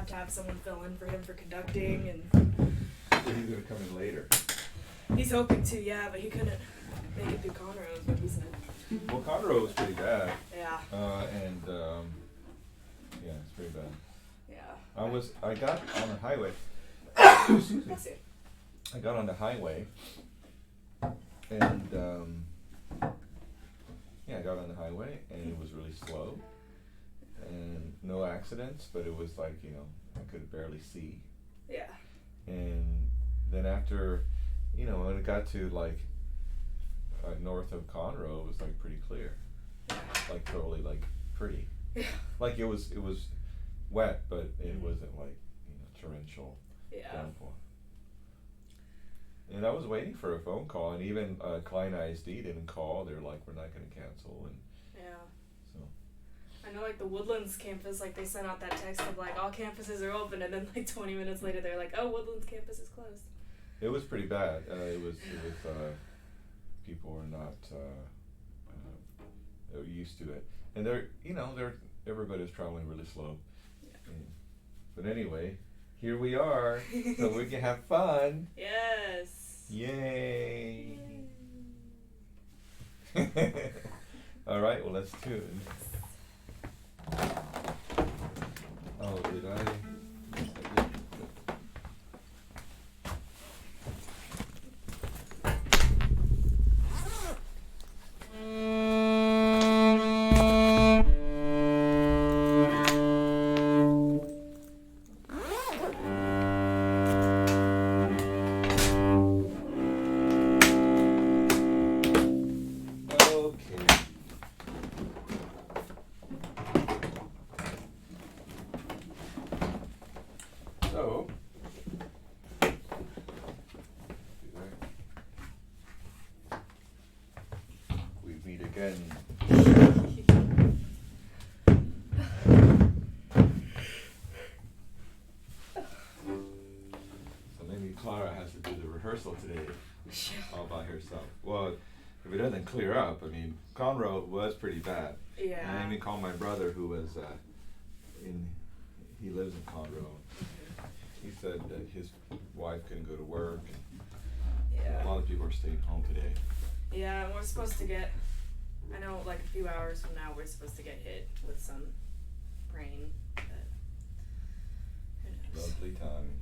have to have someone fill in for him for conducting, and So he's gonna come in later. he's hoping to, yeah, but he couldn't make it through Conroe, is what he said. Well, Conroe was pretty bad. Yeah. Yeah, it's pretty bad. Yeah. I got on the highway. Excuse me. Bless you. I got on the highway, and I got on the highway, and it was really slow, and no accidents, but it was like, I could barely see. Yeah. And then after, when it got to like north of Conroe, it was like pretty clear, like totally like pretty. Yeah. Like it was wet, but it wasn't like torrential downpour. And I was waiting for a phone call, and even Klein ISD didn't call. They're like, we're not going to cancel, and so. I know, like the Woodlands campus, like they sent out that text of like all campuses are open, and then like 20 minutes later they're like, oh, Woodlands campus is closed. It was pretty bad. It was people were not used to it, and everybody's traveling really slow. Yeah. But anyway, here we are, so we can have fun. Yes. Yay! All right, well, let's tune. Oh, did I? Today, all by herself. Well, if it doesn't clear up, I mean, Conroe was pretty bad. Yeah. And I even called my brother, who was he lives in Conroe. He said that his wife couldn't go to work. Yeah. A lot of people are staying home today. Yeah, and we're supposed to get, I know like a few hours from now we're supposed to get hit with some rain, but who knows. Lovely time.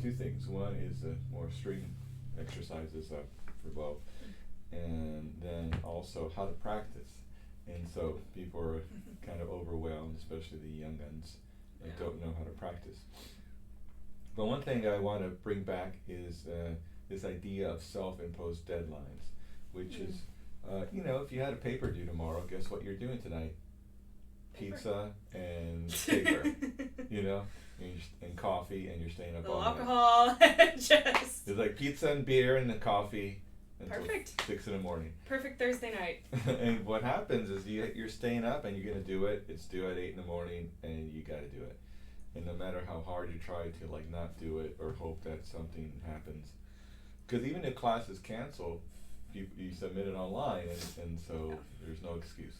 Two things. One is more string exercises for both, and then also how to practice. And so people are kind of overwhelmed, especially the young uns, and don't know how to practice. But one thing I want to bring back is this idea of self-imposed deadlines, which is, if you had a paper due tomorrow, guess what you're doing tonight? Pizza and paper, and coffee, and you're staying up all night. Alcohol, just. It's like pizza and beer and the coffee until Perfect. 6 in the morning. Perfect Thursday night. And what happens is you're staying up and you're gonna do it. It's due at 8 in the morning, and you gotta do it. And no matter how hard you try to like not do it or hope that something happens, because even if class is canceled, you submit it online, and so there's no excuse.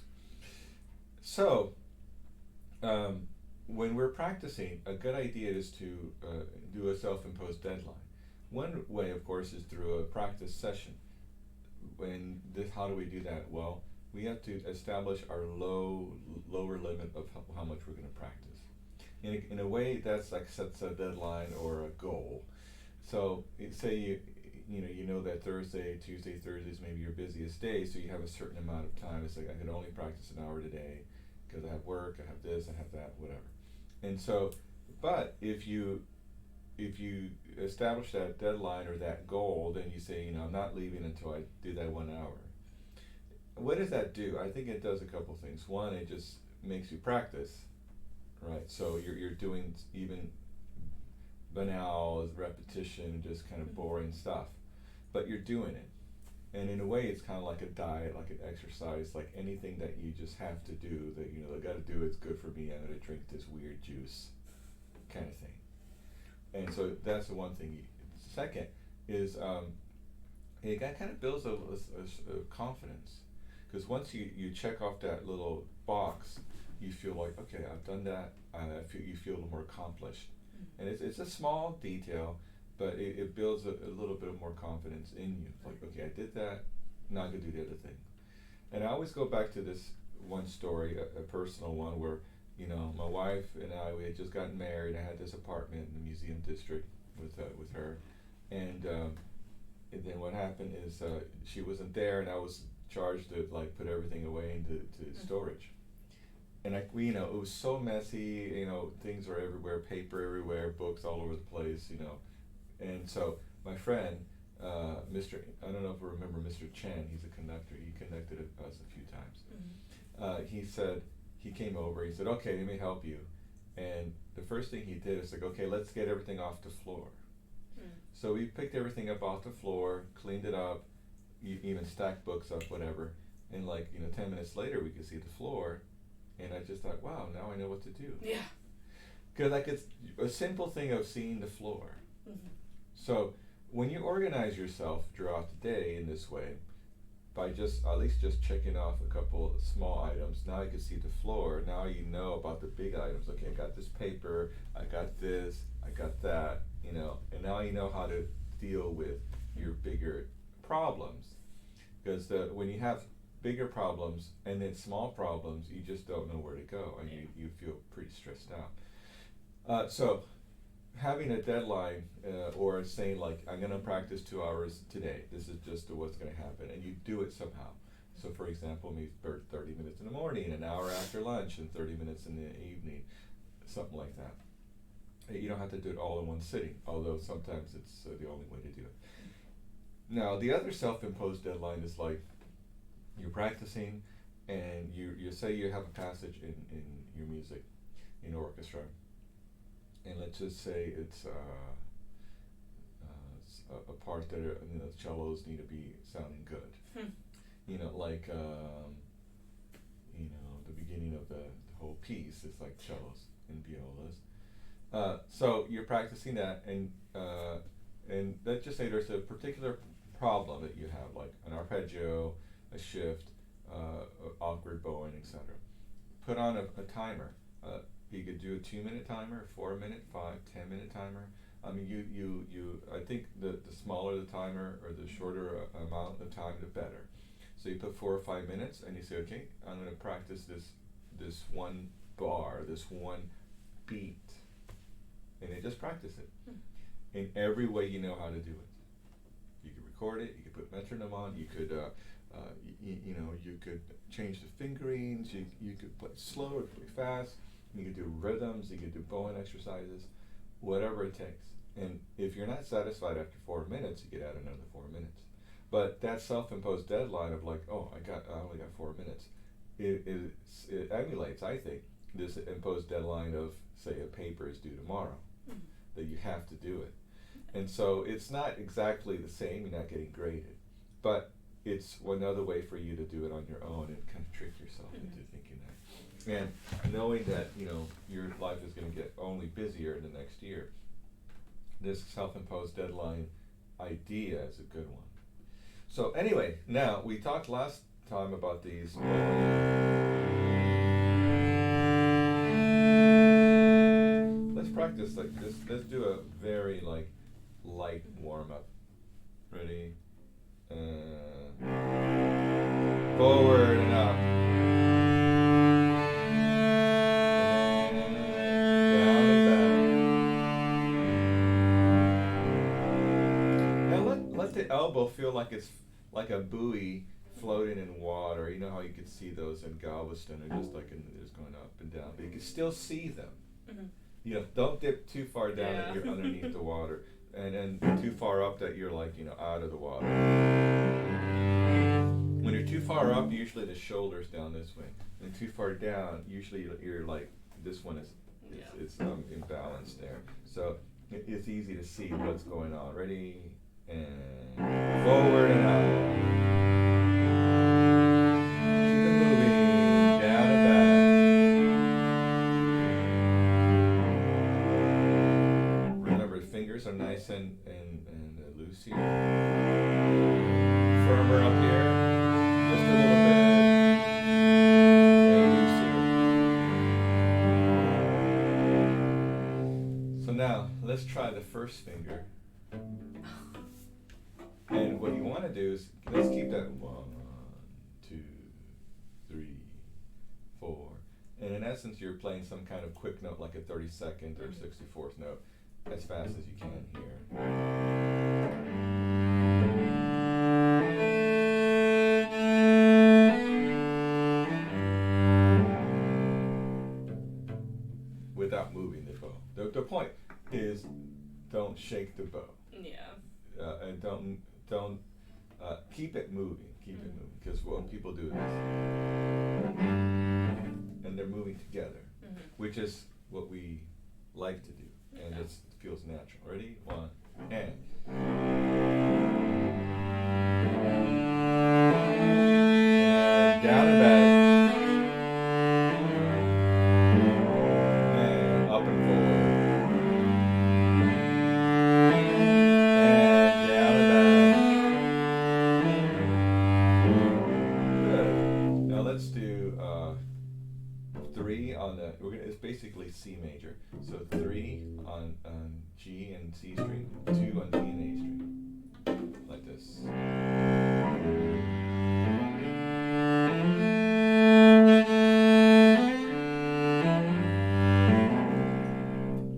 So. When we're practicing, a good idea is to do a self-imposed deadline. One way, of course, is through a practice session. How do we do that? Well, we have to establish our lower limit of how much we're going to practice. In a way, that's like sets a deadline or a goal. So, say you know that Thursday, Tuesday, Thursdays maybe your busiest day, so you have a certain amount of time. It's like I can only practice an hour today, because I have work, I have this, I have that, whatever. And so, but if you establish that deadline or that goal, then you say, I'm not leaving until I do that 1 hour. What does that do? I think it does a couple things. One, it just makes you practice, right? So you're doing even banal repetition, just kind of boring stuff, but you're doing it. And in a way, it's kind of like a diet, like an exercise, like anything that you just have to do, that I got to do, it's good for me, I'm going to drink this weird juice, kind of thing. And so that's the one thing. Second is it kind of builds a confidence, because once you check off that little box, you feel like, okay, I've done that. You feel a little more accomplished, and it's a small detail, but it builds a little bit more confidence in you. It's like, okay, I did that. Now I can do the other thing. And I always go back to this one story, a personal one, where my wife and I, we had just gotten married. I had this apartment in the museum district with her, and then what happened is she wasn't there, and I was charged to like put everything away into storage. And it was so messy. Things were everywhere, paper everywhere, books all over the place. And so my friend, Mr. I don't know if you remember Mr. Chen. He's a conductor. He conducted us a few times. He said, he came over. He said, "Okay, let me help you." And the first thing he did is like, "Okay, let's get everything off the floor." So we picked everything up off the floor, cleaned it up, even stacked books up, whatever. And 10 minutes later, we could see the floor, and I just thought, wow, now I know what to do. Yeah. Because it's a simple thing of seeing the floor. So when you organize yourself throughout the day in this way, by at least checking off a couple small items, now you can see the floor. Now you know about the big items. Okay, I got this paper, I got this, I got that, and now you know how to deal with your bigger problems. Because when you have bigger problems and then small problems, you just don't know where to go, and you feel pretty stressed out. So having a deadline, or saying like, I'm going to practice 2 hours today, this is just what's going to happen, and you do it somehow. So for example, maybe 30 minutes in the morning, an hour after lunch, and 30 minutes in the evening, something like that. You don't have to do it all in one sitting, although sometimes it's the only way to do it. Now, the other self-imposed deadline is like, you're practicing, and you say you have a passage in your music, in orchestra, and let's just say it's a part that the cellos need to be sounding good. The beginning of the whole piece is like cellos and violas. So you're practicing that, and let's just say there's a particular problem that you have, like an arpeggio, a shift, awkward bowing, etc. Put on a timer. You could do a 2-minute timer, 4-minute, 5, 10-minute timer. I mean, I think the smaller the timer, or the shorter amount of time, the better. So you put 4 or 5 minutes, and you say, okay, I'm going to practice this one bar, this one beat, and then just practice it in every way you know how to do it. You could record it. You could put metronome on. You could, you could change the fingerings. You could play slow or play fast. You could do rhythms. You could do bowing exercises, whatever it takes. And if you're not satisfied after 4 minutes, you could add another 4 minutes. But that self-imposed deadline of like, oh, I only got 4 minutes, it emulates, I think, this imposed deadline of, say, a paper is due tomorrow, that you have to do it. And so it's not exactly the same, you're not getting graded, but it's another way for you to do it on your own and kind of trick yourself into thinking that. And knowing that, your life is going to get only busier in the next year, this self-imposed deadline idea is a good one. So anyway, now we talked last time about these. Let's practice like this. Let's do a very light warm-up. Ready? Forward and up. Down and back. Now let the elbow feel like it's like a buoy floating in water. You know how you can see those in Galveston, or just just going up and down, but you can still see them. Don't dip too far down that you're underneath the water, and then too far up that you're out of the water. When you're too far up, usually the shoulder's down this way, and too far down, usually you're like, this one is imbalanced there. So it's easy to see what's going on. Ready? And forward and up. Keep it moving, down and back. nice and loose here. Firmer up here. Just a little bit. And loose here. So now, let's try the first finger. And what you want to do is, let's keep that 1, 2, 3, 4. And in essence, you're playing some kind of quick note, like a 32nd or 64th note, as fast as you can here. Without moving the bow. The point is, don't shake the bow. Yeah. And don't keep it moving. Keep it moving, because when people do this, and they're moving together, which is what we like to do, and it feels natural. Ready? 1, and. And down and back. And up and forward. And down and back. Good. Now let's do 3 on the, it's basically C major. So 3 on G and C string, 2 on D and A string. Like this.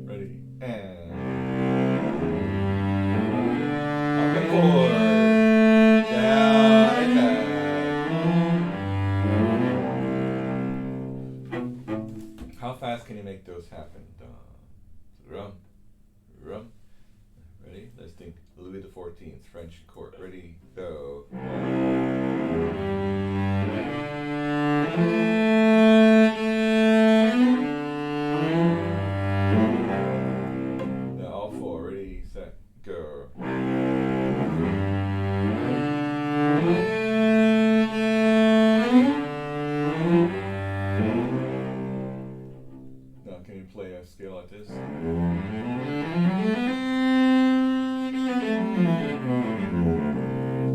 Ready? And up and forward. Down and back. How fast can you make those happen? Rum, rum. Ready? Let's think. Louis XIV, French court. Ready? Go. Now all 4. Ready, set, go. Now can you play a scale like this?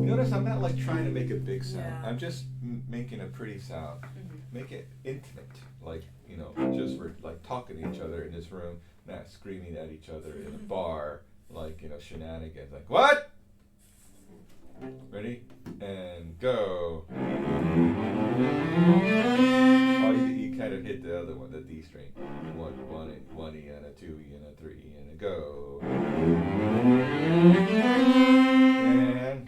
You notice I'm not like trying to make a big sound. Yeah. I'm just making a pretty sound. Make it intimate, like, you know, just we're like talking to each other in this room, not screaming at each other in a bar, like, you know, shenanigans. Like, what? Ready? And go. Oh, you kind of hit the other one, the D string. One E and a 2 E and a 3 E and a go. And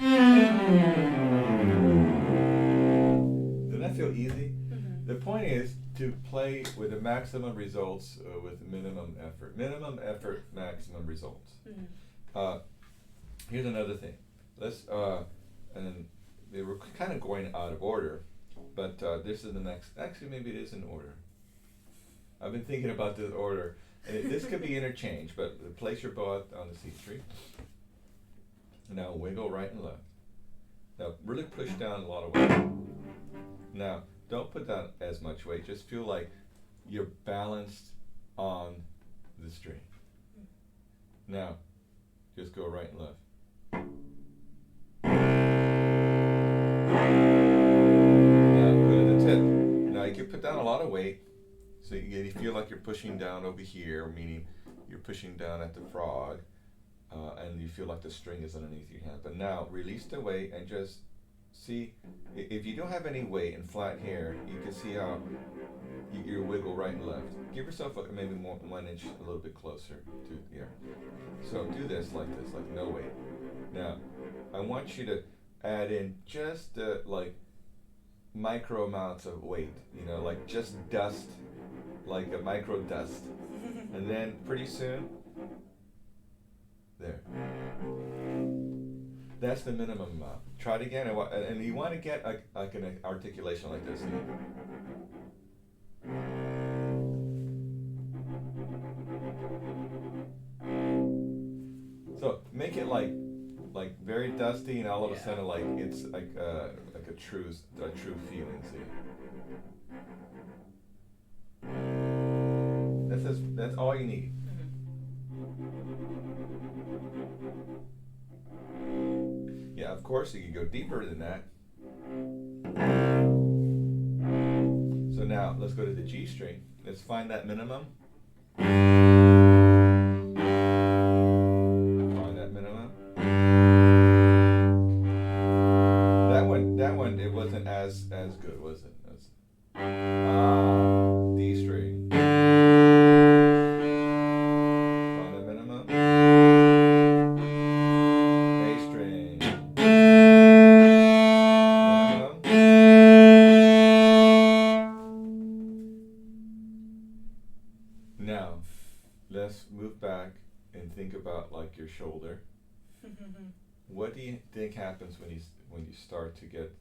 did that feel easy? The point is to play with the maximum results with minimum effort. Minimum effort, maximum results. Here's another thing. Let's and then they were kind of going out of order, but this is the next. Actually, maybe it is in order. I've been thinking about this order, and this could be interchanged. But place your bow on the C string. Now wiggle right and left. Now really push down a lot of weight. Now don't put down as much weight. Just feel like you're balanced on the string. Now just go right and left. Now go to the tip. Now you can put down a lot of weight, so you feel like you're pushing down over here, meaning you're pushing down at the frog, and you feel like the string is underneath your hand. But now release the weight and just see, if you don't have any weight and flat here, you can see how you wiggle right and left. Give yourself maybe more 1 inch a little bit closer to here. So do this, like no weight. Now, I want you to add in just like micro amounts of weight, you know, like just dust, like a micro dust. And then pretty soon, there. That's the minimum amount. Try it again, and you want to get like an articulation like this. So make it like very dusty, and all of a sudden like it's like a true feeling. See. That's all you need. Yeah, of course you can go deeper than that. So now let's go to the G string. Let's find that minimum. Find that minimum. That one, it wasn't as good, was it? D string. Find the minimum. A string. Minimum. Now, let's move back and think about like your shoulder. What do you think happens when you start to get,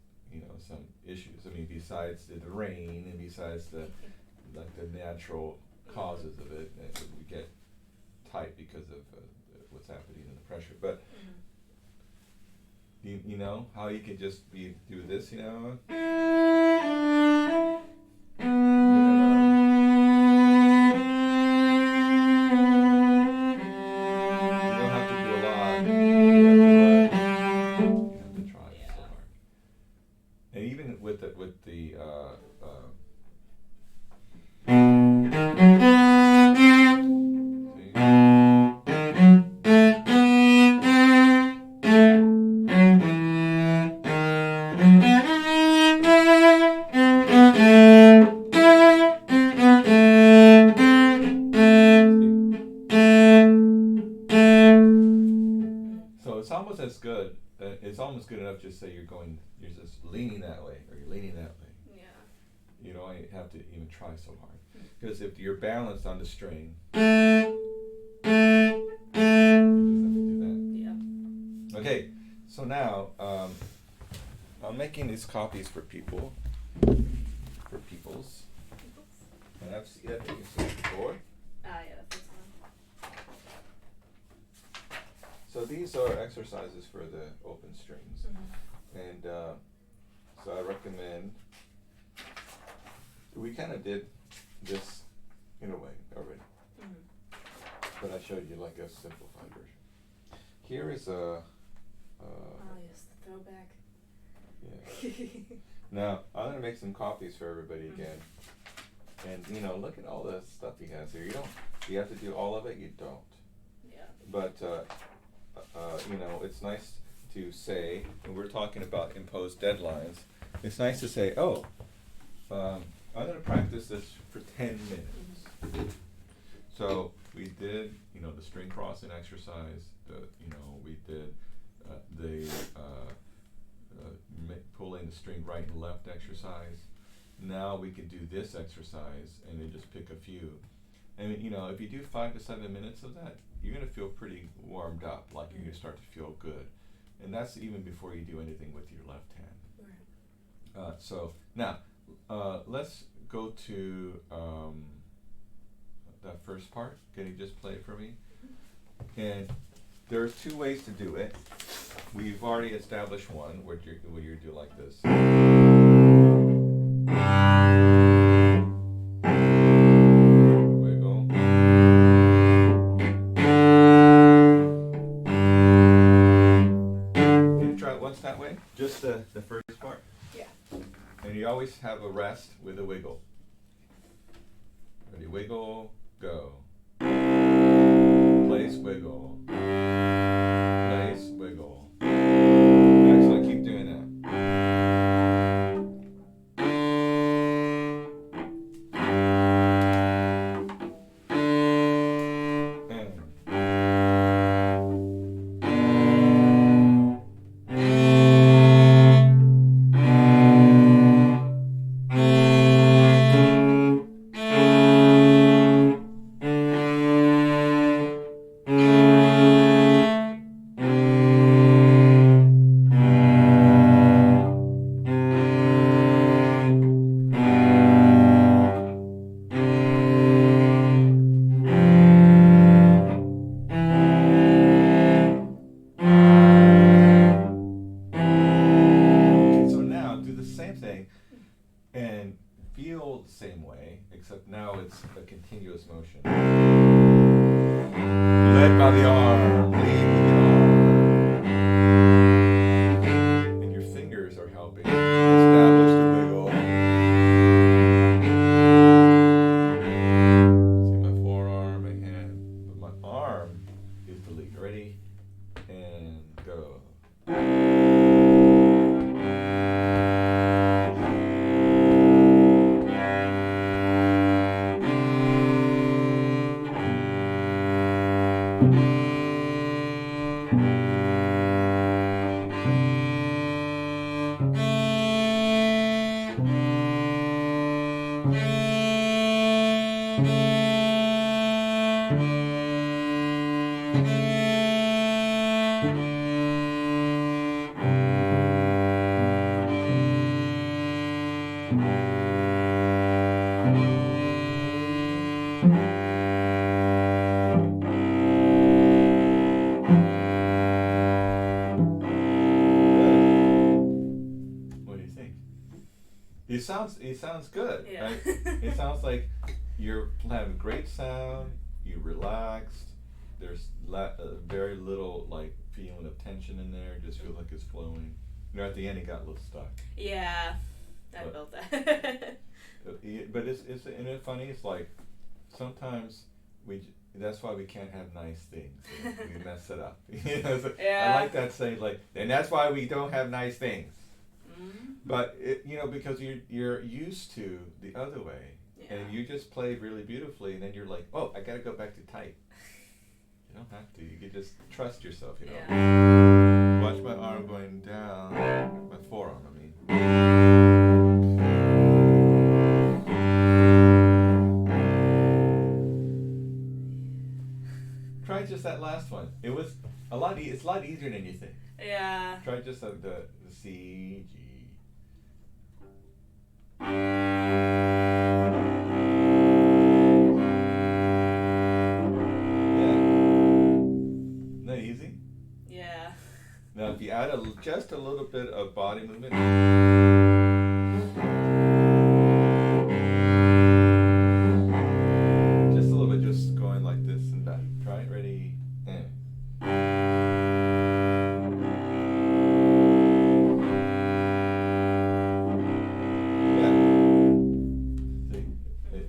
some issues? I mean, besides the rain and besides the natural causes of it, and we get tight because of what's happening in the pressure. But you know how you can just do this, minimum. That's good. It's almost good enough just say you're just leaning that way or you're leaning that way. Yeah. You don't have to even try so hard. Because if you're balanced on the string, you just have to do that. Yeah. Okay, so now I'm making these copies for people, for peoples. And I've seen it before. Yeah, the first one. So these are exercises for the open strings, and so I recommend. We kind of did this in a way already, but I showed you like a simplified version. Here is a. Oh yes, the throwback. Yeah. Now I'm gonna make some copies for everybody again, and look at all the stuff he has here. You have to do all of it. You don't. Yeah. But. It's nice to say, when we're talking about imposed deadlines, it's nice to say, I'm going to practice this for 10 minutes. So we did, the string crossing exercise, we did pulling the string right and left exercise. Now we can do this exercise and then just pick a few. And if you do 5 to 7 minutes of that, you're going to feel pretty warmed up, like you're going to start to feel good. And that's even before you do anything with your left hand. Right. So now, let's go to that first part. Can you just play it for me? And there's 2 ways to do it. We've already established one where you do like this. That way, just the first part. Yeah. And you always have a rest with a wiggle. Ready, wiggle, go. Place, wiggle. Place, wiggle. Excellent, keep doing that. And feel the same way, except now it's a continuous motion. Led by the arm. Lead with the arm. And your fingers are helping establish the wiggle. See my forearm, my hand, but my arm is the lead. Ready? And go. What do you think? It sounds good, Yeah. right? It sounds like you're having great sound. You relaxed. There's very little like feeling of tension in there. Just feels like it's flowing. You know, at the end it got a little stuck. Yeah, I But- felt that. But it's isn't it funny? It's like sometimes that's why we can't have nice things. We mess it up. You know, so Yeah. I like that saying, like, and that's why we don't have nice things. Mm-hmm. But because you're used to the other way, Yeah. and you just played really beautifully, and then you're like, oh, I gotta go back to tight. You don't have to. You can just trust yourself. You know. Yeah. Watch my arm going down, my forearm. I mean. Try just that last one. It was a lot. It's a lot easier than you think. Yeah. Try just the C, G. Yeah. Isn't that easy? Yeah. Now, if you add just a little bit of body movement. Just a little bit, just going like this and back. Try it. Ready? And.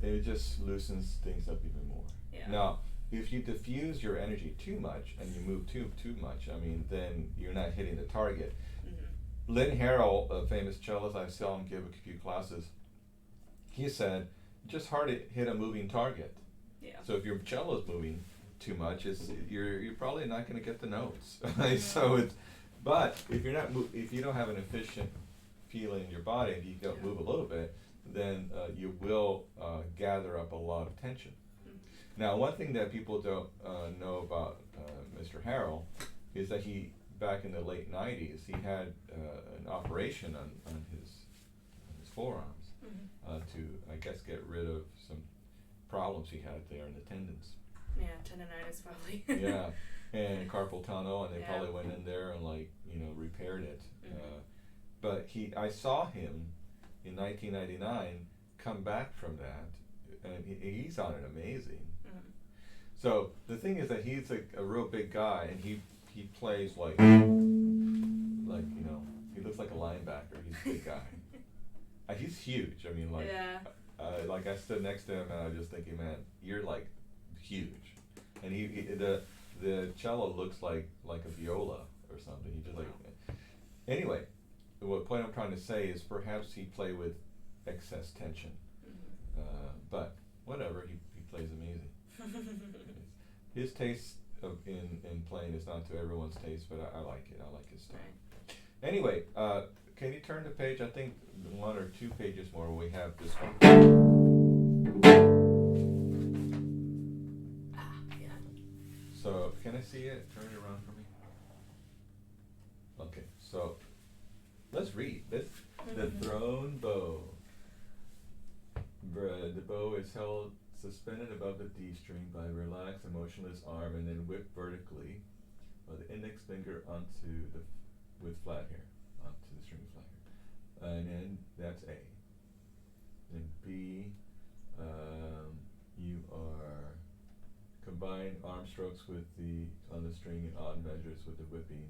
It just loosens things up even more. Yeah. Now, if you diffuse your energy too much and you move too much, I mean, then you're not hitting the target. Mm-hmm. Lynn Harrell, a famous cellist, I saw him give a few classes. He said, just hard to hit a moving target. Yeah. So if your cello's moving too much, you're probably not going to get the notes. So it's, but if you're not if you don't have an efficient feeling in your body, if you don't move a little bit, then you will gather up a lot of tension. Now, one thing that people don't know about Mr. Harrell is that back in the late 90s, he had an operation on his forearms to, I guess, get rid of some problems he had there in the tendons. Yeah, tendonitis probably. Yeah, and carpal tunnel, and they Yeah. probably went in there and repaired it. Mhm. But I saw him in 1999 come back from that, and he sounded amazing. Mhm. So the thing is that he's a real big guy, and he plays like he looks like a linebacker. He's a big guy. He's huge. I mean, Yeah. I stood next to him and I was just thinking, man, you're like huge, and the cello looks like a viola or something. He just anyway. What point I'm trying to say is perhaps he played with excess tension, but whatever. He plays amazing. His taste in playing is not to everyone's taste, but I like it. I like his style. Right. Anyway, can you turn the page? I think one or two pages more. We have this one. Yeah. So can I see it? Turn it around for me. Okay, so let's read. The thrown bow. The bow is held suspended above the D string by a relaxed and motionless arm, and then whipped vertically by the index finger with flat hair onto the string with flat hair. And then that's A. Then B, you are combined arm strokes notes with on the string and odd measures with the whipping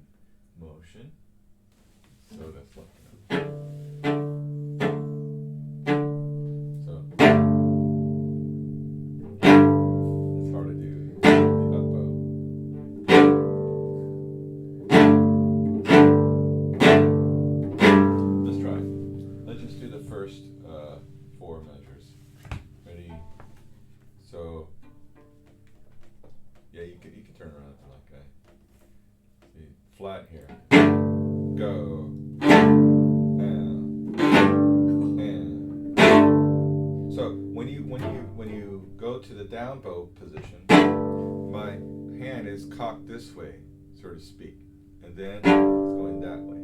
motion. So that's left note. So it's hard to do the up bow. Let's try. Let's just do the first 4 measures. Ready? So yeah, you can turn around if you like, okay? See, flat here. Go. And. So when you go to the down bow position, my hand is cocked this way, so to speak, and then it's going that way.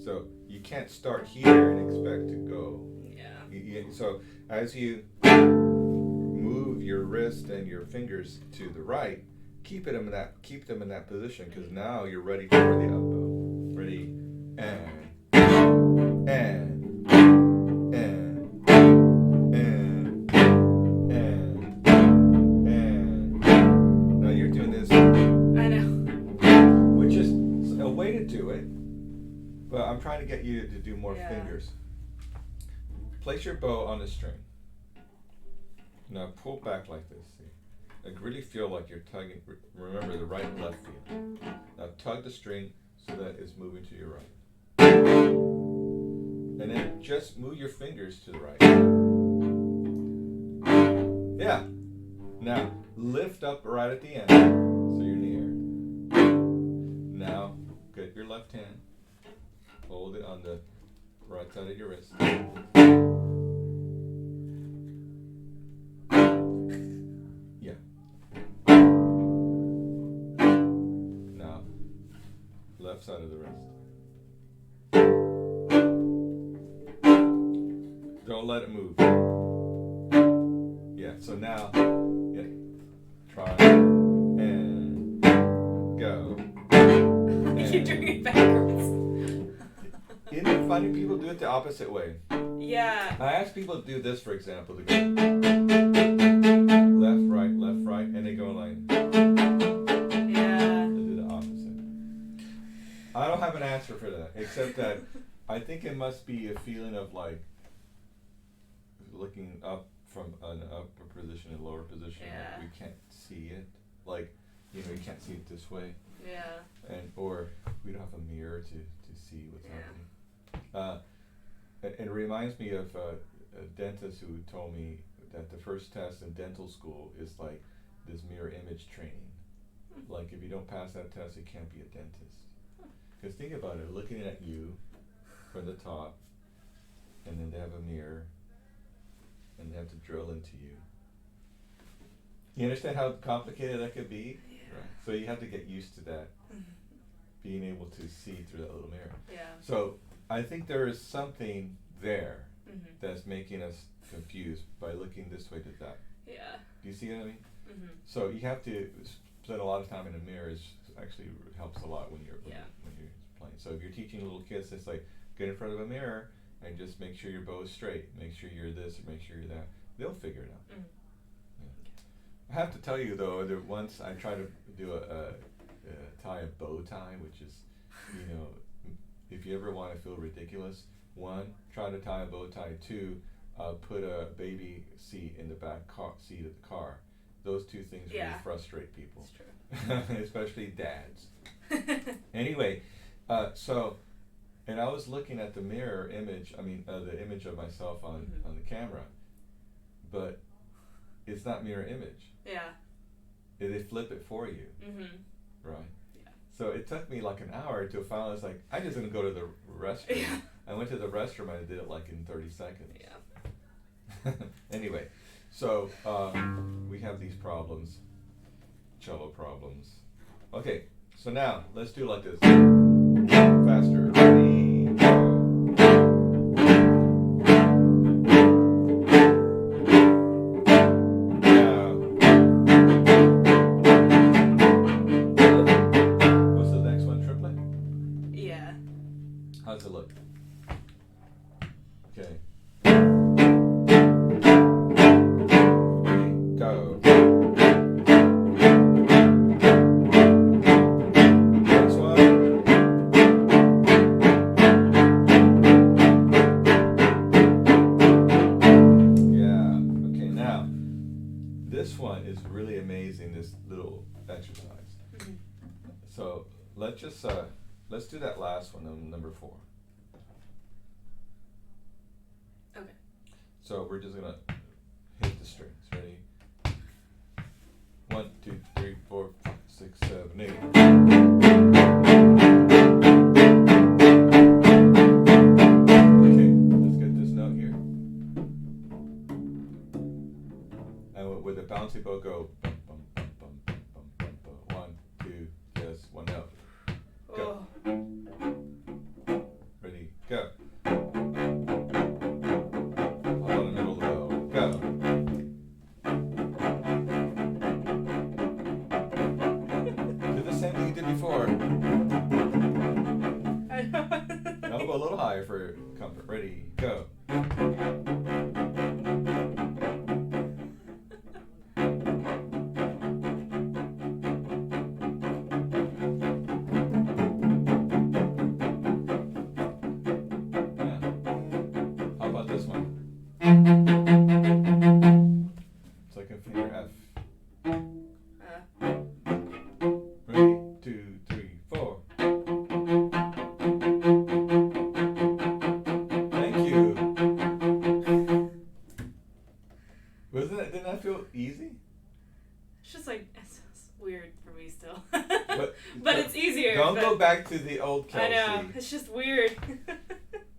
So you can't start here and expect to go. Yeah. So as you move your wrist and your fingers to the right, keep them in that position, because now you're ready for the up bow. Ready, and now you're doing this. I know. Which is a way to do it, but I'm trying to get you to do more fingers. Place your bow on the string. Now pull back like this. See? Like really feel like you're tugging. Remember the right and left feel. Now tug the string so that it's moving to your right. And then just move your fingers to the right. Yeah. Now lift up right at the end so you're near. Now get your left hand. Hold it on the right side of your wrist. Left side of the wrist. Don't let it move. Yeah, so now, yeah, try and go. You're doing it backwards. Isn't it funny people do it the opposite way? Yeah. I ask people to do this, for example, to go left, right, and they go like. I don't have an answer for that, except that I think it must be a feeling of like looking up from an upper position and lower position. Yeah. Like we can't see it, like you can't see it this way. Yeah. Or we don't have a mirror to see what's happening. It reminds me of a dentist who told me that the first test in dental school is like this mirror image training. Like if you don't pass that test, you can't be a dentist. Because think about it, looking at you from the top, and then they have a mirror, and they have to drill into you. You understand how complicated that could be? Yeah. Right. So you have to get used to that, being able to see through that little mirror. Yeah. So I think there is something there that's making us confused by looking this way to that. Yeah. Do you see what I mean? So you have to spend a lot of time in the mirror. Is actually helps a lot when you're playing. So if you're teaching little kids, it's like get in front of a mirror and just make sure your bow is straight. Make sure you're this or make sure you're that. They'll figure it out. Yeah. I have to tell you though that once I tried to do tie a bow tie, which is, if you ever want to feel ridiculous, 1, try to tie a bow tie. 2, put a baby seat in the back seat of the car. Those 2 things really frustrate people. It's true. Especially dads. Anyway, and I was looking at the mirror image, the image of myself on the camera, but it's not mirror image. Yeah. They flip it for you. Right? Yeah. So it took me like an hour to finally, I was like, I'm just going to go to the restroom. Yeah. I went to the restroom and I did it like in 30 seconds. Yeah. Anyway, so we have these problems, cello problems. Okay, so now let's do like this. Faster. Ready, go. Now, what's the next one? Triplet? Yeah. How's it look? Okay. Ready, go. this one is really amazing, this little exercise. Mhm. So let's just let's do that last one on number 4. Okay. So we're just gonna hit the strings. Ready? 1, 2, 3, 4, 5, 6, 7, 8. Okay, let's get this note here. And with a bouncy bow, go bum, bum, bum, bum, bum, bum, bum, bum. 1, 2, just one note. Go. Oh. Ready? Go. Hold on the middle low. Go. Do the same thing you did before. I know. Now go a little higher for comfort. Ready? Go. How about this one? It's like a finger F. Ready? 2, 3, 4. Thank you. Didn't that feel easy? It's just like it's weird for me still. But it's easier. Don't but go back to the old Kelsey. I know. It's just weird.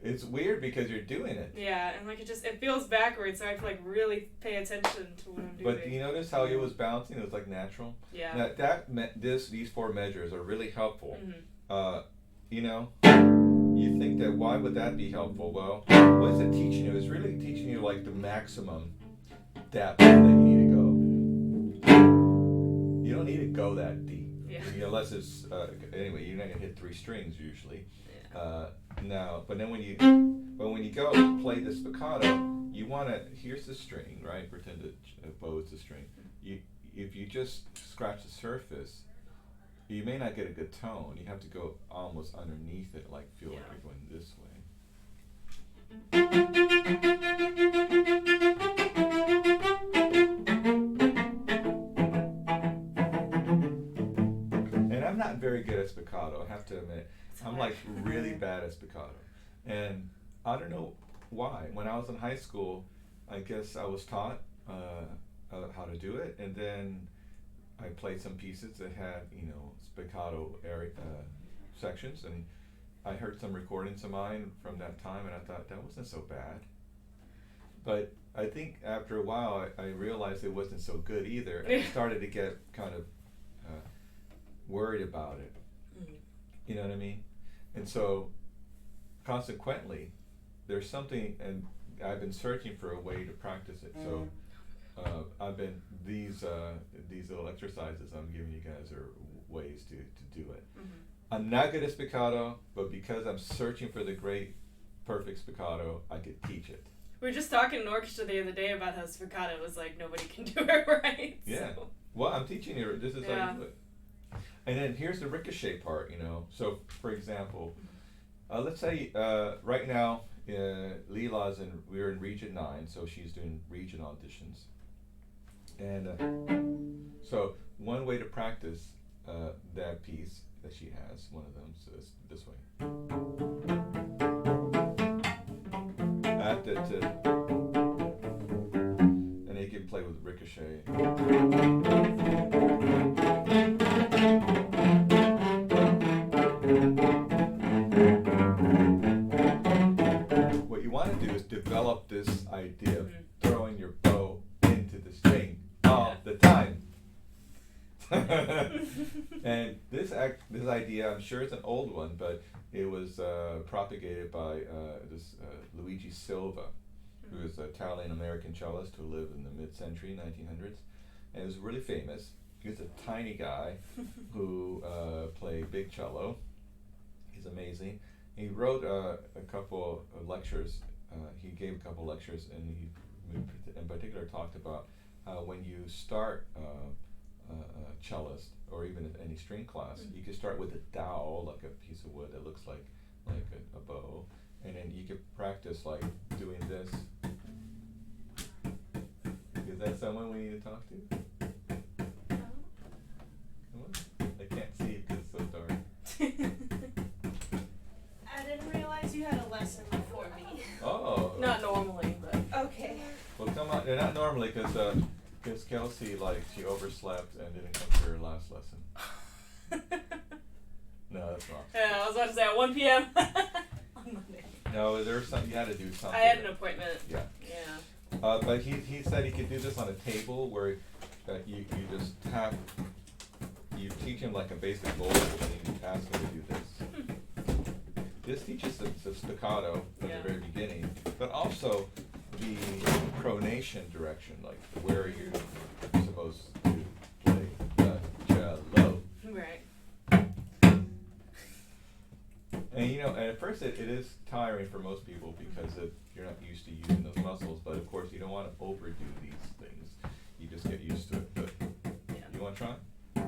It's weird because you're doing it. Yeah, and like it feels backwards, so I have to like really pay attention to what I'm doing. But do you notice how it was bouncing? It was like natural. Yeah. Now these 4 measures are really helpful. Mhm. You know, you think that why would that be helpful? Well, what is it teaching you? It's really teaching you like the maximum depth that you need to go. You don't need to go that deep. Yeah. Unless it's anyway, you're not gonna hit 3 strings usually. Yeah. Now, but then when you go play the spiccato, you wanna here's the string, right? Pretend that bow is the string. If you just scratch the surface, you may not get a good tone. You have to go almost underneath it, like feel like you're going this way. And I'm not very good at spiccato, I have to admit. I'm like really bad at spiccato. And I don't know why. When I was in high school, I guess I was taught how to do it, and then I played some pieces that had, spiccato sections, and I heard some recordings of mine from that time, and I thought that wasn't so bad. But I think after a while, I realized it wasn't so good either, and I started to get kind of worried about it. Mhm. You know what I mean? And so, consequently, there's something, and I've been searching for a way to practice it. So, I've been these little exercises I'm giving you guys are ways to do it. Mhm. I'm not good at spiccato, but because I'm searching for the great, perfect spiccato, I could teach it. We were just talking in orchestra the other day about how spiccato was like nobody can do it right. Yeah. So. Well, I'm teaching you. This is how Yeah. you do it. And then here's the ricochet part. So for example, let's say right now Leela's we're in Region 9, so she's doing region auditions. And so one way to practice that piece that she has, one of them, so it's this way. And you can play with ricochet. What you want to do is develop this idea of throwing your bow into the string all the time. And this idea, I'm sure it's an old one, but it was propagated by this Luigi Silva, who was an Italian-American cellist who lived in the mid-century, 1900s, and he was really famous. He was a tiny guy who played big cello. He's amazing. He wrote a couple of lectures. He gave a couple of lectures, and he in particular talked about how when you start a cellist, or even any string class, you can start with a dowel, like a piece of wood that looks like a bow, and then you can practice like doing this. Is that someone we need to talk to? I didn't realize you had a lesson before me. Oh. Not normally, but. Okay. Well, come on. Not normally, because Kelsey, like, she overslept and didn't come to her last lesson. No, that's wrong. Yeah, I was about to say at 1 p.m. on Monday. No, there was something you had to do something. I had an appointment. Yeah. Yeah. But he said he could do this on a table where you just tap. You teach him like a basic goal, and you ask him to do this. This teaches the staccato from Yeah. the very beginning, but also the pronation direction, like where you're supposed to play the cello. Right. And you know, and at first it is tiring for most people because you're not used to using those muscles, but of course you don't want to overdo these things. You just get used to it. But Yeah. you want to try? A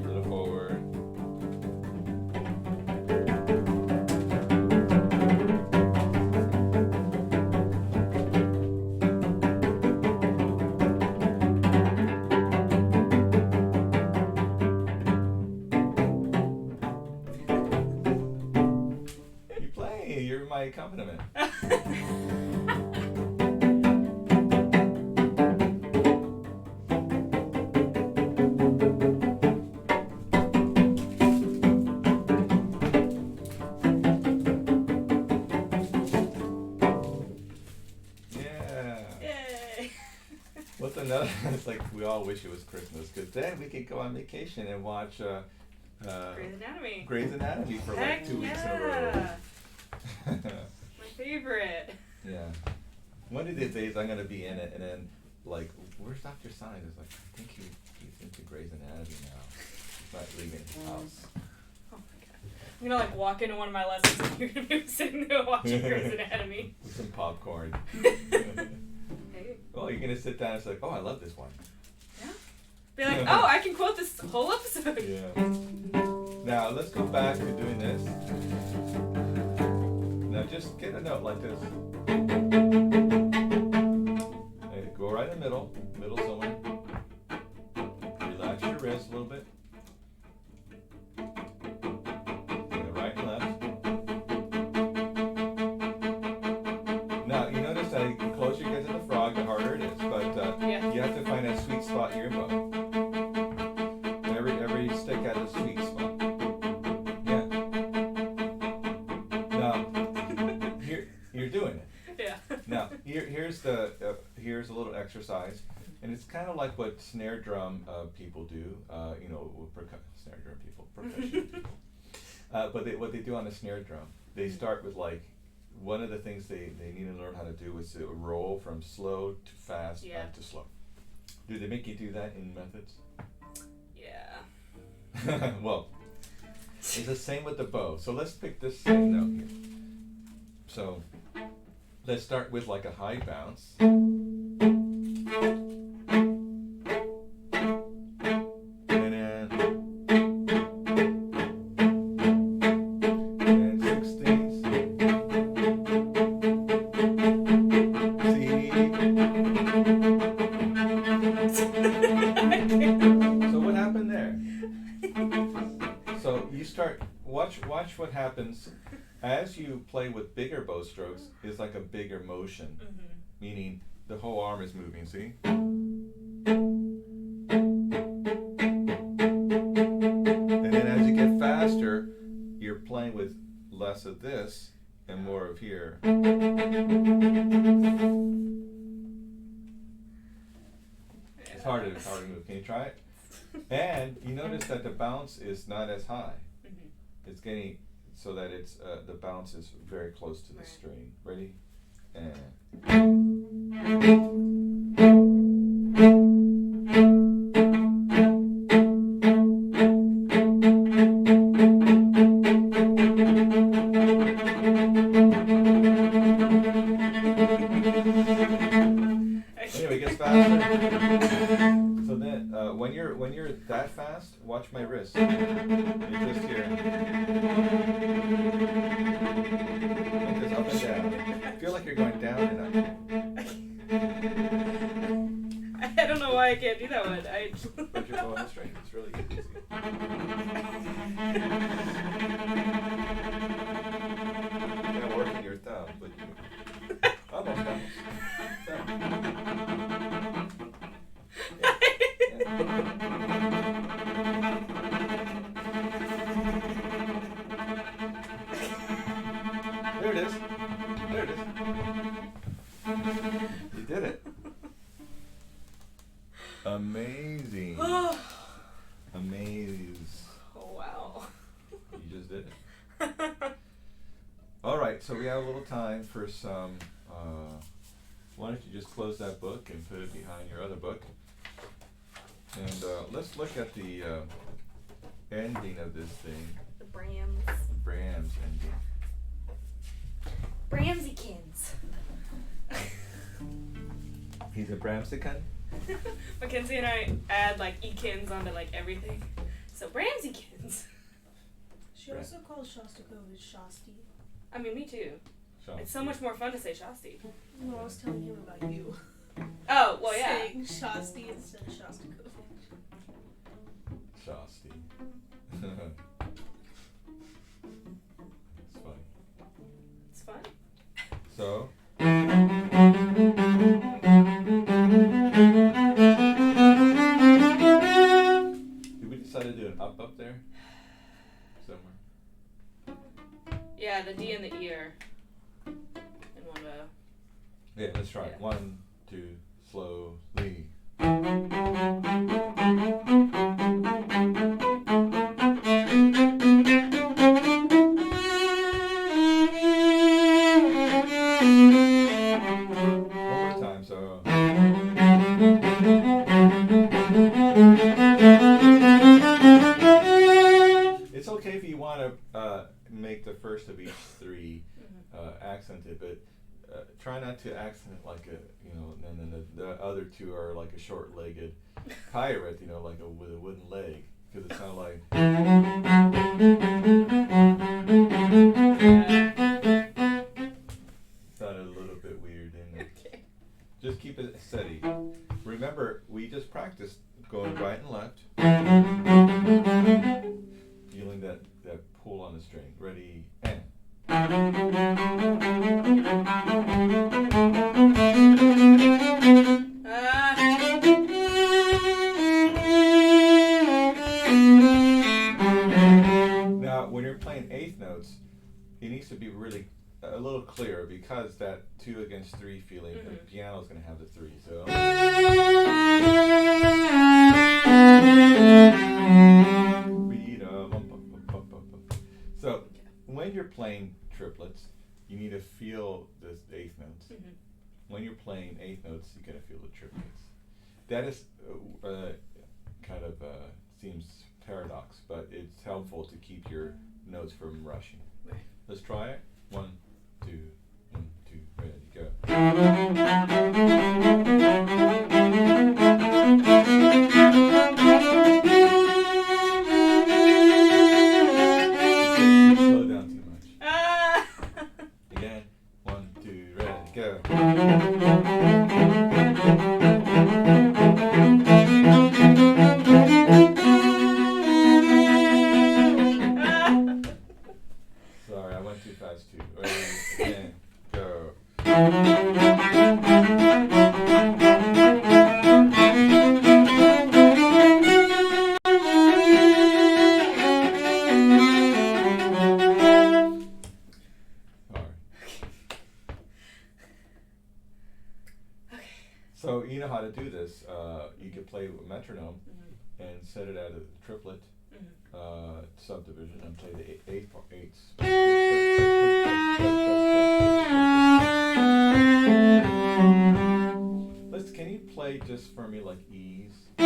little forward. You play. You're my accompaniment. Yeah. Yay. What's another? It's like we all wish it was Christmas, because then we could go on vacation and watch Grey's Anatomy. Grey's Anatomy for Heck like 2 weeks in a yeah. row. My favorite. Yeah. One of these days I'm gonna be in it, and then like, where's Dr. Science? It's like, I think he's into Grey's Anatomy now. He's not leaving his house. Oh my god. I'm gonna like walk into one of my lessons and you're gonna be sitting there watching Grey's Anatomy. With some popcorn. Hey. Oh, you're gonna sit down and it's like, oh, I love this one. Yeah. Be like, oh, I can quote this whole episode. Yeah. Now let's go back to doing this. Now just get a note like this. Hey, go right in the middle somewhere. Relax your wrist a little bit. And right and left. Now you notice that the closer you get to the frog, the harder it is. But Yeah. you have to find that sweet spot in your bow. Every stick has a sweet spot. Yeah. Now, you're doing it. Yeah. Now, here's a little exercise, and it's kind of like what snare drum people do. You know, snare drum people, percussion people. But what they do on a snare drum, they start with like, one of the things they need to learn how to do is to roll from slow to fast Yeah. back to slow. Do they make you do that in methods? Yeah. Well, it's the same with the bow. So let's pick this same note here. So let's start with like a high bounce. And then and 16ths. So what happened there? So you start watch what happens as you play with bigger bow strokes. Is like a bigger motion, meaning the whole arm is moving. See? And then as you get faster, you're playing with less of this and more of here. It's harder to move. Can you try it? And you notice that the bounce is not as high. It's getting so that it's the bounce is very close to the Right. string. Ready? And anyway, it gets faster. So then, when you're that fast, watch my wrist. You're just here. Like this, up and down. Feel like you're going down and up. I don't know why I I can't do that one. Put your bow on the string. It's really easy. Yeah, working your thumb, but almost. Thumb. There it is. There it is. You did it. Amazing. Amaze. Oh, wow. You just did it. All right, so we have a little time for some. Why don't you just close that book and put it behind your other book? And let's look at the ending of this thing. The Brams. Bram's ending. Bramsykins. He's a Bramsican? Mackenzie and I add like ekins onto like everything. So Bramsykins. She also calls Shostakovich Shasti. I mean, me too. It's so much more fun to say Shasti. No, I was telling him about you. Oh, well, yeah. Saying Shasti instead of Shostakovich. Shasti. It's funny. It's fun. So. Did we decide to do an up there? Somewhere? Yeah, the D and the E are in one bow. Yeah, let's try it. Yeah. 1, 2, slowly. One more time, so. It's okay if you want to make the first of each three accented, but try not to accent it like a, and then the other two are like a short-legged pirate, like with a wooden leg, because it sounds like. Sounded a little bit weird, didn't it? Okay. Just keep it steady. Remember, we just practiced going right and left. Feeling that pull on the string. Ready, and. Now, when you're playing eighth notes, it needs to be really a little clearer, because that 2 against 3 feeling, the piano's going to have the 3. So. So, when you're playing triplets, you need to feel the eighth notes. When you're playing eighth notes, you got to feel the triplets. That is kind of seems paradox, but it's helpful to keep your notes from rushing. Right. Let's try it. 1, 2, 1, 2, ready, go. Slow down too much. Again. 1, 2, ready, go. Sorry, I went too fast too. Ready, again, go. So you know how to do this. You could play with metronome and set it at a triplet subdivision and play the eighths. Can you play just for me like E's? You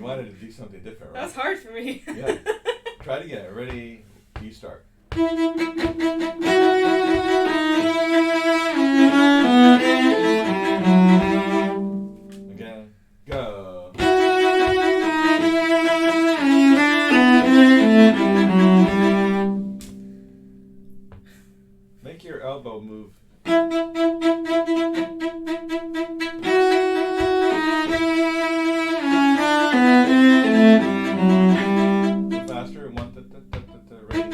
wanted to do something different, right? That was hard for me. Yeah. Try it again. Ready? You start. Again. Go. elbow move. Faster and one, ready.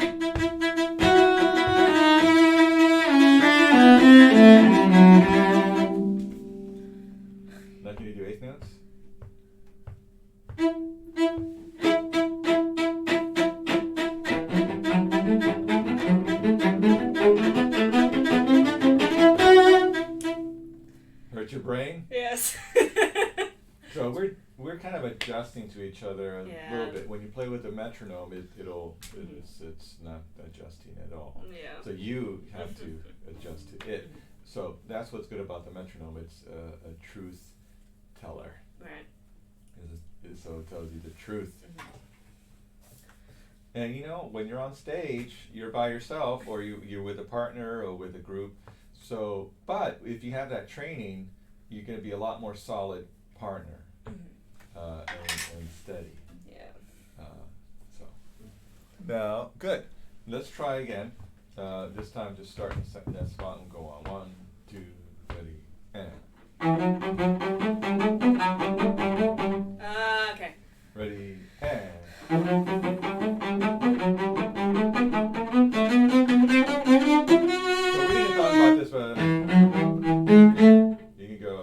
Now can you do eighth notes? Hurt your brain? Yes. So we're kind of adjusting to each other a Yeah. little bit. When you play with the metronome, it's not adjusting at all. Yeah. So you have to adjust to it. So that's what's good about the metronome. It's a truth teller. Right. So it tells you the truth. And you know, when you're on stage, you're by yourself, or you're with a partner or with a group. So, but if you have that training, you're going to be a lot more solid partner and steady. Yeah. So now, good. Let's try again. This time, just start in that spot and go on. 1, 2, ready, and. Okay. Ready, and. So we didn't talk about this, but you can go.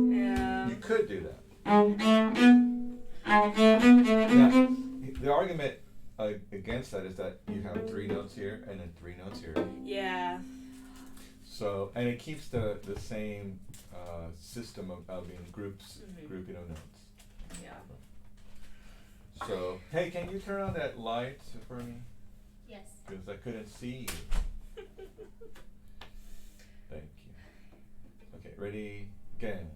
Yeah. You could do that. Now, the argument against that is that you have 3 notes here and then 3 notes here. Yeah. So, and it keeps the same system of in groups, grouping of notes. Yeah. So, hey, can you turn on that light for me? Yes. Because I couldn't see you. Thank you. Okay, ready, again.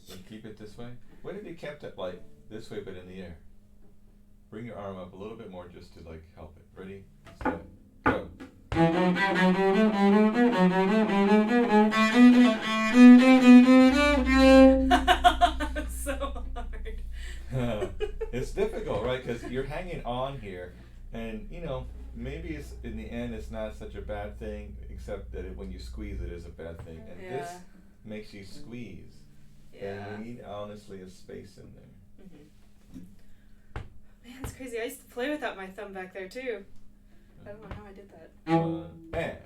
So keep it this way. What if you kept it like this way but in the air? Bring your arm up a little bit more just to like help it. Ready, set, go. So hard. It's difficult, right? Because you're hanging on here, and you know, maybe it's in the end it's not such a bad thing, except that when you squeeze it is a bad thing, and this Yeah. makes you squeeze, Yeah. and we need honestly a space in there. Man, it's crazy. I used to play without my thumb back there too. I don't know how I did that. And. Yeah.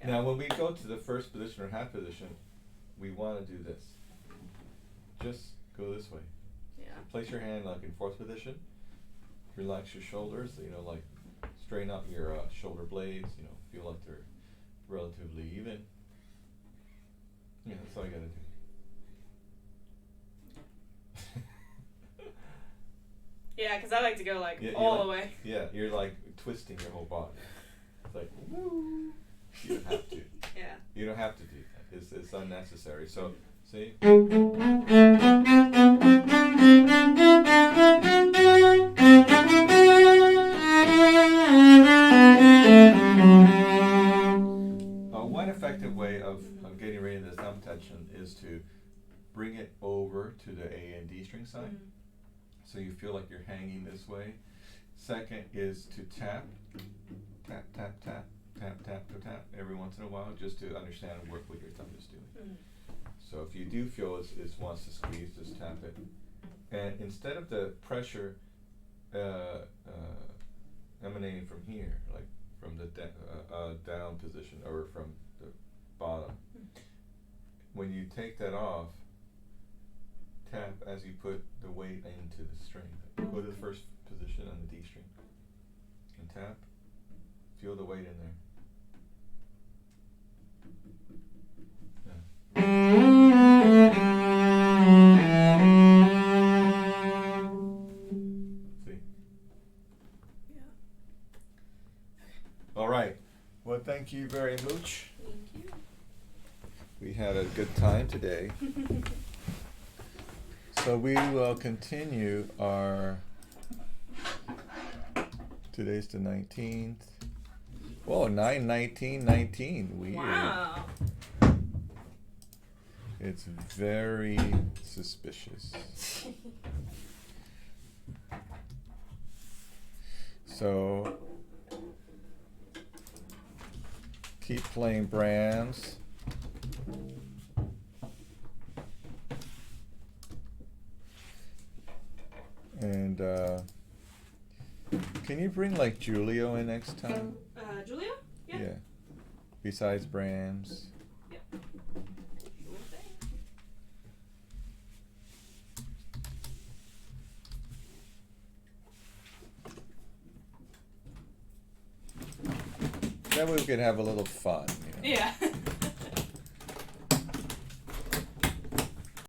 Now, when we go to the first position or half position, we want to do this. Just go this way. Yeah. Place your hand like in 4th position. Relax your shoulders. You know, like straighten up your shoulder blades. You know, feel like they're relatively even. Yeah, that's all you gotta do. Yeah, because I like to go like Yeah, all like, the way. Yeah, you're like twisting your whole body. It's like, woo. You don't have to. Yeah. You don't have to do that. It's unnecessary. So, see? One effective way of getting rid of this thumb tension is to bring it over to the A and D string side. So you feel like you're hanging this way. Second is to tap, tap, tap, tap, tap, tap, tap, tap every once in a while, just to understand and work what your thumb is doing. So if you do feel it wants to squeeze, just tap it. And instead of the pressure emanating from here, like from the down position or from the bottom, when you take that off, tap as you put the weight into the string. Go to the first position on the D string and tap. Feel the weight in there. See? very much. Thank you. We had a good time today. So we will continue our, today's the 19th. Whoa, 9/19/19. Weird. Wow. It's very suspicious. So keep playing Brahms. And can you bring like Julio in next time? Julia? Yeah. Besides Brahms. Yep. Sure thing. That way we could have a little fun. You know? Yeah.